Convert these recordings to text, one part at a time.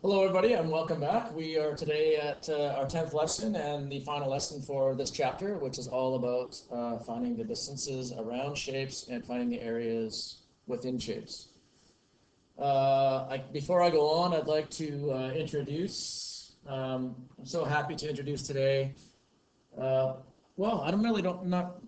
Hello, everybody, and welcome back. We are today at our 10th lesson and the final lesson for this chapter, which is all about finding the distances around shapes and finding the areas within shapes. Before I go on, I'd like to introduce, I'm so happy to introduce today, I'm not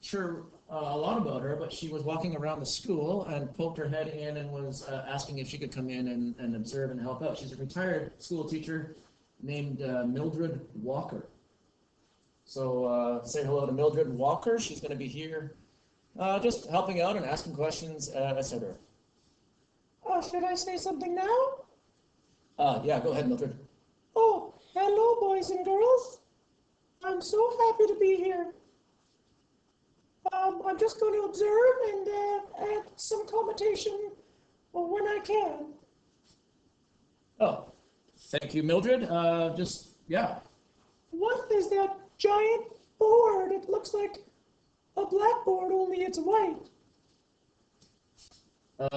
sure a lot about her, but she was walking around the school and poked her head in and was asking if she could come in and observe and help out. She's a retired school teacher named Mildred Walker. So say hello to Mildred Walker. She's going to be here just helping out and asking questions, etc. Should I say something now? Yeah, go ahead, Mildred. Oh, hello, boys and girls. I'm so happy to be here. I'm just going to observe and add some commentation when I can. Oh, thank you, Mildred. Yeah. What is that giant board? It looks like a blackboard, only it's white.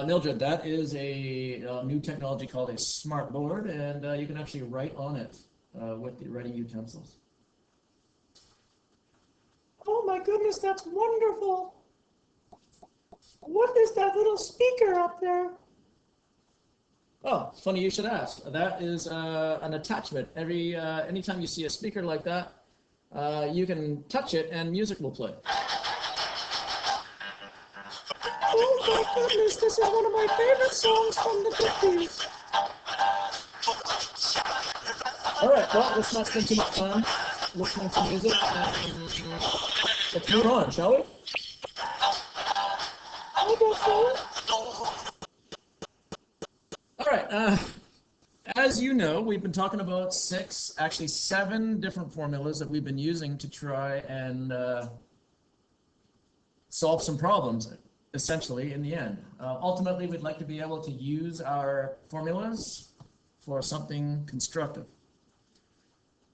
Mildred, that is a new technology called a smart board, and you can actually write on it with the writing utensils. Oh my goodness, that's wonderful. What is that little speaker up there? Oh, funny you should ask. That is an attachment. Anytime you see a speaker like that, you can touch it and music will play. Oh my goodness, this is one of my favorite songs from the 50s. All right, well, let's not spend too much time listening to music. Let's move on, shall we? I guess so. All right. As you know, we've been talking about seven different formulas that we've been using to try and solve some problems, essentially, in the end. Ultimately, we'd like to be able to use our formulas for something constructive.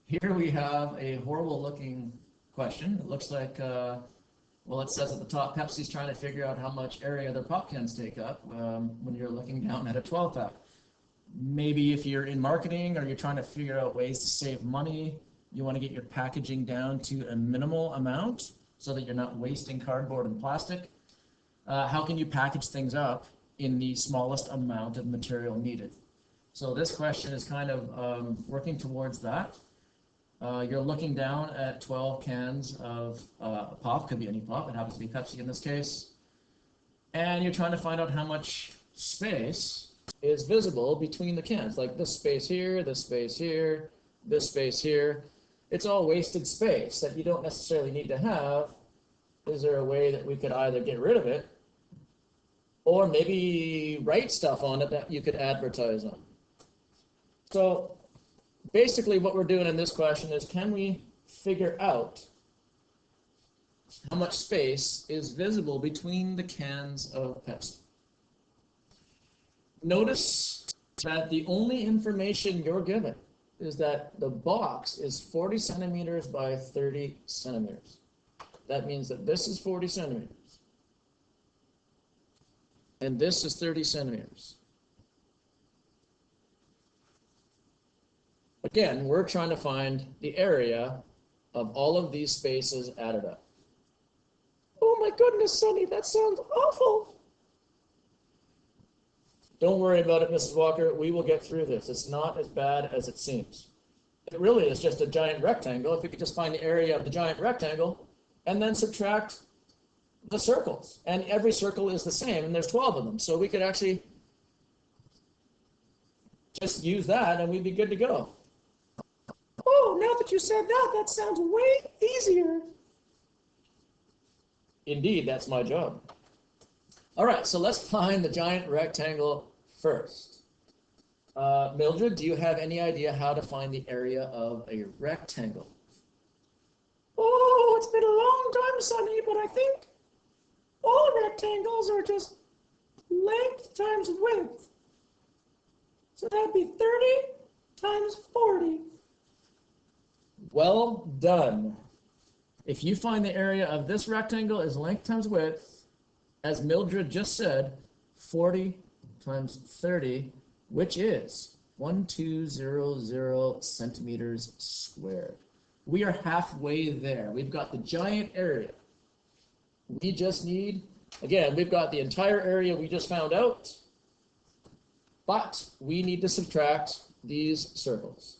Here we have a horrible-looking question. It looks like, it says at the top, Pepsi's trying to figure out how much area their pop cans take up when you're looking down at a 12-pack. Maybe if you're in marketing or you're trying to figure out ways to save money, you want to get your packaging down to a minimal amount so that you're not wasting cardboard and plastic. How can you package things up in the smallest amount of material needed? So this question is kind of working towards that. You're looking down at 12 cans of pop, could be any pop, it happens to be Pepsi in this case, and you're trying to find out how much space is visible between the cans, like this space here, this space here, this space here. It's all wasted space that you don't necessarily need to have. Is there a way that we could either get rid of it or maybe write stuff on it that you could advertise on? So basically what we're doing in this question is, can we figure out how much space is visible between the cans of Pepsi? Notice that the only information you're given is that the box is 40 centimeters by 30 centimeters. That means that this is 40 centimeters. And this is 30 centimeters. Again, we're trying to find the area of all of these spaces added up. Oh my goodness, Sonny, that sounds awful. Don't worry about it, Mrs. Walker. We will get through this. It's not as bad as it seems. It really is just a giant rectangle. If we could just find the area of the giant rectangle and then subtract the circles. And every circle is the same, and there's 12 of them. So we could actually just use that, and we'd be good to go. Oh, now that you said that, that sounds way easier. Indeed, that's my job. All right, so let's find the giant rectangle first. Mildred, do you have any idea how to find the area of a rectangle? Oh, it's been a long time, Sonny, but I think all rectangles are just length times width. So that'd be 30 times 40. Well done. If you find the area of this rectangle is length times width, as Mildred just said, 40 times 30, which is 1200 centimeters squared. We are halfway there. We've got the giant area. We just need, again, we've got the entire area we just found out, but we need to subtract these circles.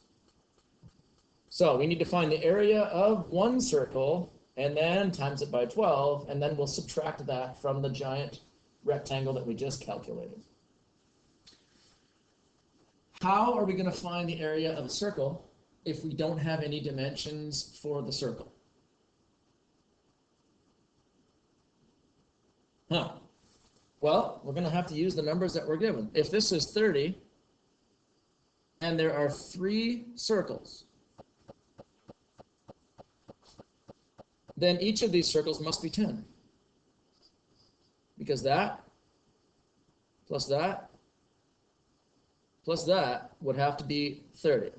So we need to find the area of one circle and then times it by 12, and then we'll subtract that from the giant rectangle that we just calculated. How are we going to find the area of a circle if we don't have any dimensions for the circle? Well, we're going to have to use the numbers that we're given. If this is 30, and there are 3 circles, then each of these circles must be 10. Because that, plus that, plus that would have to be 30.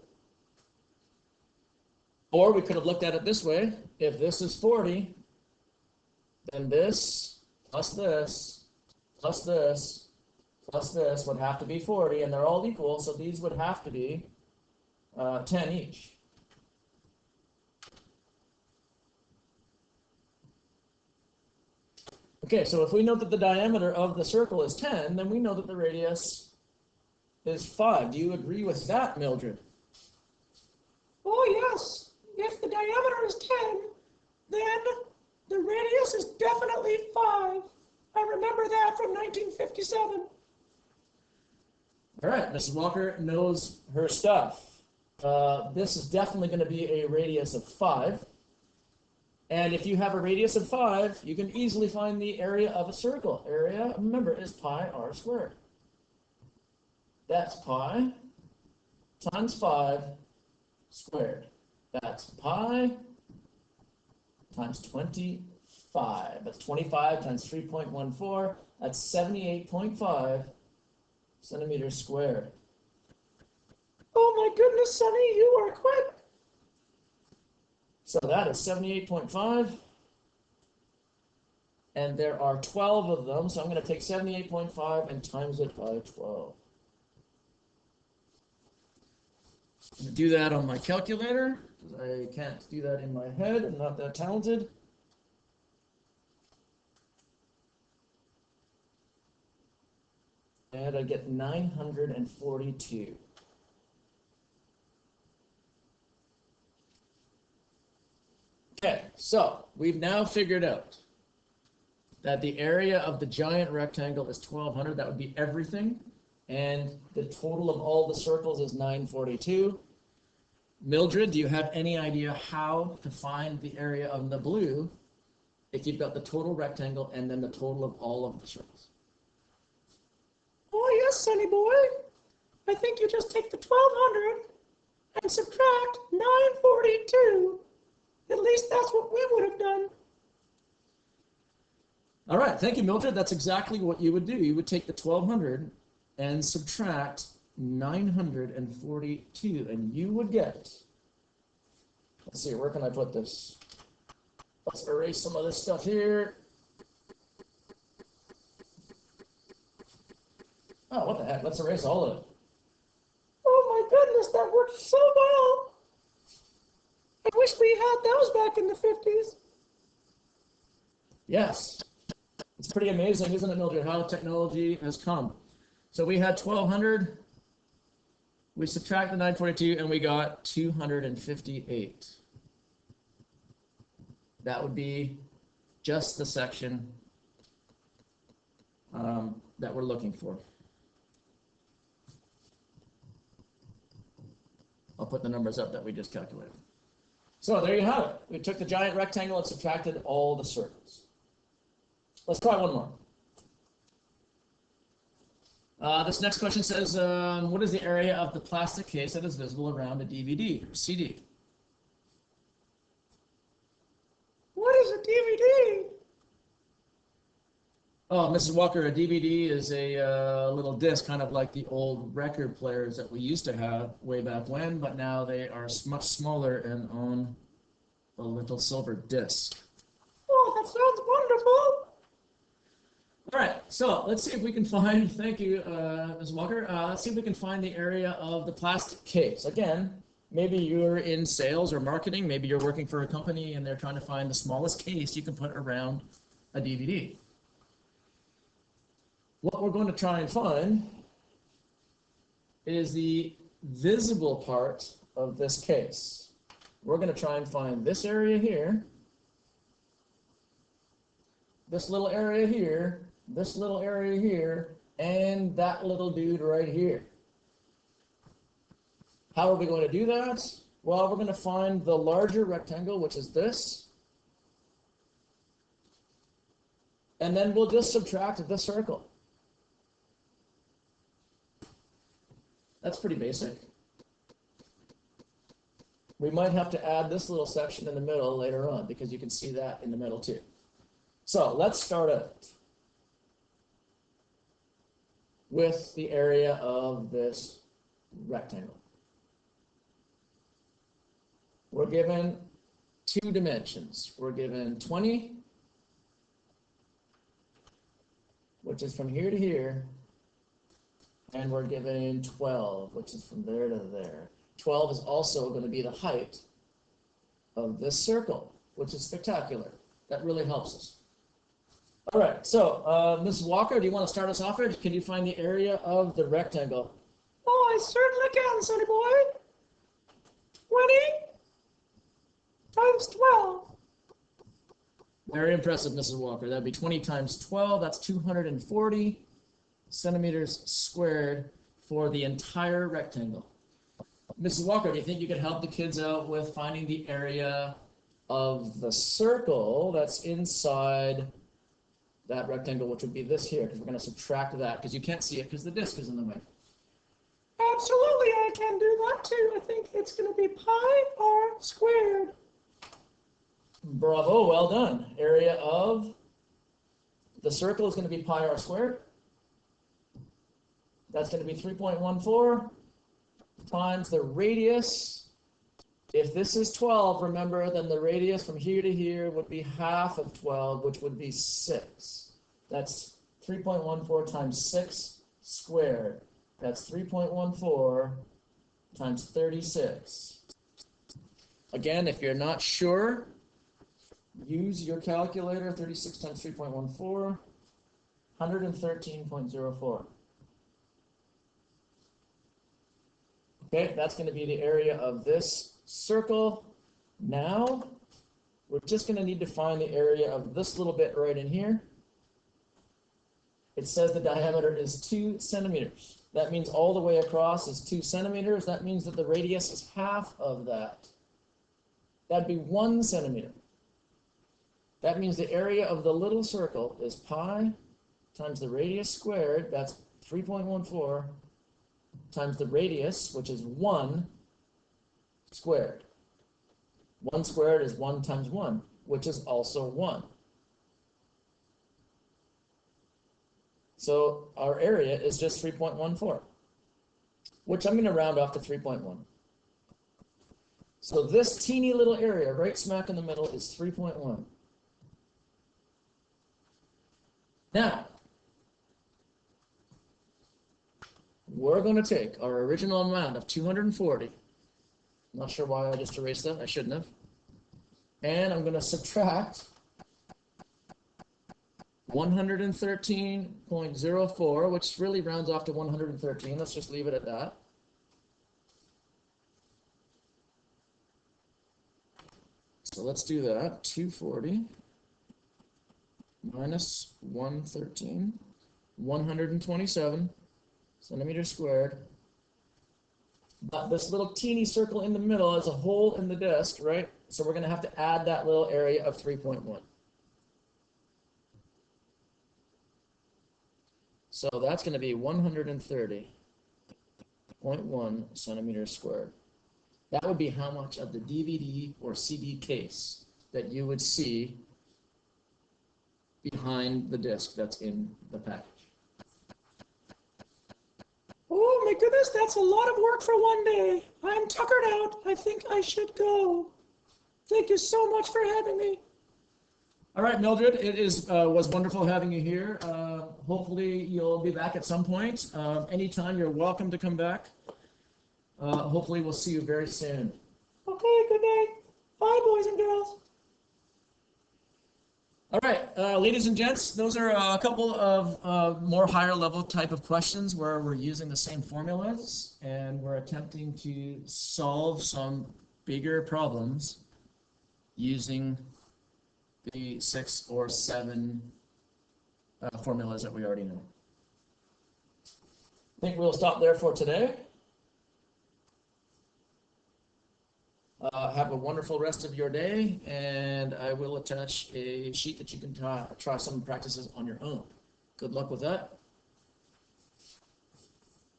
Or we could have looked at it this way. If this is 40, then this, plus this, plus this, plus this would have to be 40, and they're all equal, so these would have to be 10 each. Okay, so if we know that the diameter of the circle is 10, then we know that the radius is 5. Do you agree with that, Mildred? Oh, yes. If the diameter is 10, then the radius is definitely 5. I remember that from 1957. All right, Mrs. Walker knows her stuff. This is definitely going to be a radius of 5. And if you have a radius of 5, you can easily find the area of a circle. Area, remember, is pi r squared. That's pi times 5 squared. That's pi times 25. That's 25 times 3.14. That's 78.5 centimeters squared. Oh my goodness, Sonny, you are quick. So that is 78.5. And there are 12 of them, so I'm going to take 78.5 and times it by 12. I'm going to do that on my calculator, because I can't do that in my head. I'm not that talented. And I get 942. Okay, so we've now figured out that the area of the giant rectangle is 1200. That would be everything. And the total of all the circles is 942. Mildred, do you have any idea how to find the area of the blue if you've got the total rectangle and then the total of all of the circles? Oh, yes, Sonny boy. I think you just take the 1200 and subtract 942. At least that's what we would have done. All right, thank you, Mildred. That's exactly what you would do. You would take the 1200 and subtract 942, and you would get, let's see, where can I put this? Let's erase some of this stuff here. Oh, what the heck? Let's erase all of it. Oh my goodness, that worked so well. I wish we had those back in the 50s. Yes. It's pretty amazing, isn't it, Mildred, how technology has come. So we had 1200, we subtracted 942, and we got 258. That would be just the section that we're looking for. I'll put the numbers up that we just calculated. So there you have it. We took the giant rectangle and subtracted all the circles. Let's try one more. This next question says, what is the area of the plastic case that is visible around a DVD or CD? What is a DVD? Oh, Mrs. Walker, a DVD is a little disc, kind of like the old record players that we used to have way back when, but now they are much smaller and on a little silver disc. Oh, that sounds wonderful. All right, so let's see if we can find, thank you, Ms. Walker. Let's see if we can find the area of the plastic case. Again, maybe you're in sales or marketing, maybe you're working for a company and they're trying to find the smallest case you can put around a DVD. What we're going to try and find is the visible part of this case. We're going to try and find this area here, this little area here, this little area here, and that little dude right here. How are we going to do that? Well, we're going to find the larger rectangle, which is this, and then we'll just subtract this circle. That's pretty basic. We might have to add this little section in the middle later on because you can see that in the middle too. So let's start out with the area of this rectangle. We're given 2 dimensions. We're given 20, which is from here to here, and we're given 12, which is from there to there. 12 is also going to be the height of this circle, which is spectacular. That really helps us. All right, so Mrs. Walker, do you want to start us off here? Can you find the area of the rectangle? Oh, I certainly can, sonny boy. 20 times 12. Very impressive, Mrs. Walker. That'd be 20 times 12. That's 240 centimeters squared for the entire rectangle. Mrs. Walker, do you think you could help the kids out with finding the area of the circle that's inside that rectangle, which would be this here, because we're going to subtract that, because you can't see it because the disk is in the way. Absolutely, I can do that too. I think it's going to be pi r squared. Bravo, well done. Area of the circle is going to be pi r squared. That's going to be 3.14 times the radius. If this is 12, remember, then the radius from here to here would be half of 12, which would be 6. That's 3.14 times 6 squared. That's 3.14 times 36. Again, if you're not sure, use your calculator. 36 times 3.14, 113.04. Okay, that's going to be the area of this circle. Now, we're just going to need to find the area of this little bit right in here. It says the diameter is 2 centimeters. That means all the way across is 2 centimeters. That means that the radius is half of that. That'd be 1 centimeter. That means the area of the little circle is pi times the radius squared. That's 3.14 times the radius, which is 1 squared. 1 squared is 1 times 1, which is also 1. So our area is just 3.14, which I'm going to round off to 3.1. So this teeny little area right smack in the middle is 3.1. Now, we're going to take our original amount of 240. Not sure why I just erased that. I shouldn't have. And I'm going to subtract 113.04, which really rounds off to 113. Let's just leave it at that. So let's do that. 240 minus 113, 127 centimeters squared. But this little teeny circle in the middle is a hole in the disk, right? So we're going to have to add that little area of 3.1. So that's going to be 130.1 centimeters squared. That would be how much of the DVD or CD case that you would see behind the disk that's in the package. Oh my goodness, that's a lot of work for one day. I'm tuckered out. I think I should go. Thank you so much for having me. All right, Mildred, it was wonderful having you here. Hopefully you'll be back at some point. Anytime you're welcome to come back. Hopefully we'll see you very soon. Okay, good night. Bye, boys and girls. All right, ladies and gents, those are a couple of more higher level type of questions where we're using the same formulas and we're attempting to solve some bigger problems using the 6 or 7 formulas that we already know. I think we'll stop there for today. Have a wonderful rest of your day, and I will attach a sheet that you can try some practices on your own. Good luck with that.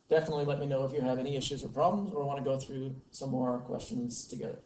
Definitely let me know if you have any issues or problems or want to go through some more questions together.